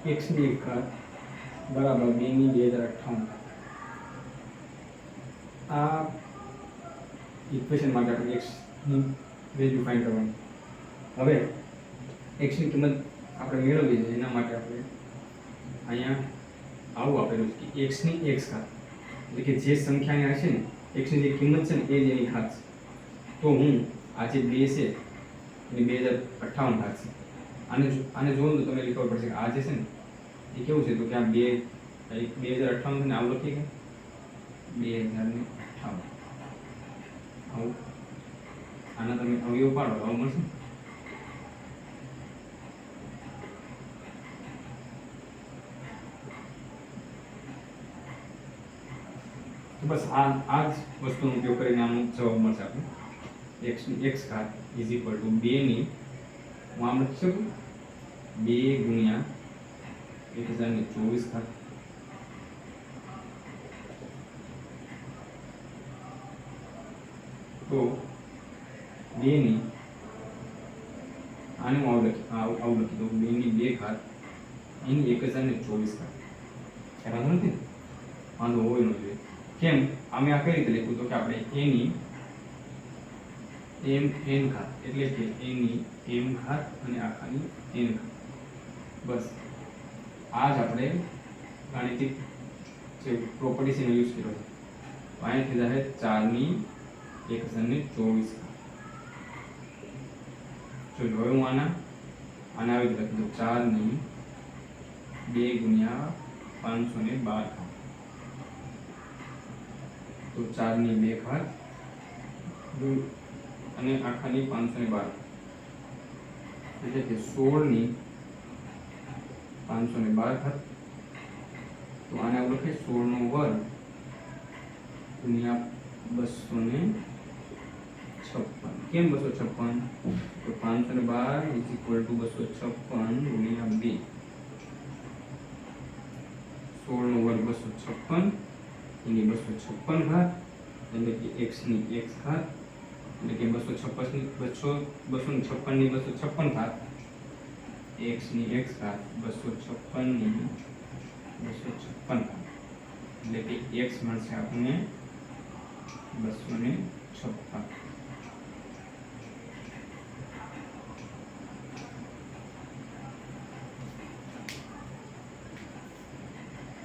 x ની 1 ઘાત બરાબર 2 ની 2058 આ ઇક્વેશન માટે આપણે x ની વેલ્યુ ફાઇન્ડ કરવાની. હવે x ની કિંમત આપણે મેળવવી છે એના માટે આપણે અહીંયા આવું આપેલું છે કે x ની x ઘાત એટલે કે જે સંખ્યા અહીંયા છે ને x ની જે કિંમત છે ને એ જ એની ઘાત છે. તો હું આ જે 2 છે એની 2058 ઘાત છે. આને જોવું તો તમને ખબર પડશે કે આ જે છે ને એ કેવું છે તો કે આ 2058 ને આવું લખીએ કે 2058 આવું આના તમે અવયવ પાડો આવું મળશે. તો બસ આ જ વસ્તુનો ઉપયોગ કરીને આનો જવાબ મળશે આપણે. x ની x ઘાત = 2 ની હું આમ લખી શકું 2 ગુણ્યા 1024 ઘાત તો 2 ની આને હું આવું લખી દઉં 2 ની 2 ઘાત એની 1024 ઘાત. વાંધો નથી, વાંધો હોય ન જોઈએ. કેમ અમે આ કઈ રીતે લખ્યું તો કે આપણે a ની m ઘાત એટલે કે a ની m ઘાત અને આખાની n ઘાત. બસ આ જ આપણે ગાણિતિક જે પ્રોપર્ટી છે એનો યુઝ કર્યો છે. તો અહીંથી જાય 4 ની 1024 ઘાત. જો હવે હું આને આવી રીતે લખી દઉં 4 ની 2 ગુણ્યા 512 ઘાત. તો 4 ની 2 ઘાત અને આખાની 512 એટલે કે 16 ની 512 ઘાત. તો આને આપણે લખીએ 16 નો વર્ગ ગુણ્યા 256. કેમ 256? તો 512 256 ગુણ્યા 2. 16 નો વર્ગ 256 એની 256 ઘાત એટલે કે x ની x ઘાત એટલે કે 256 ની 256 ની 256 ઘાત x ની x ઘાત 256 ની 256 ઘાત એટલે કે x મળશે આપણને 256.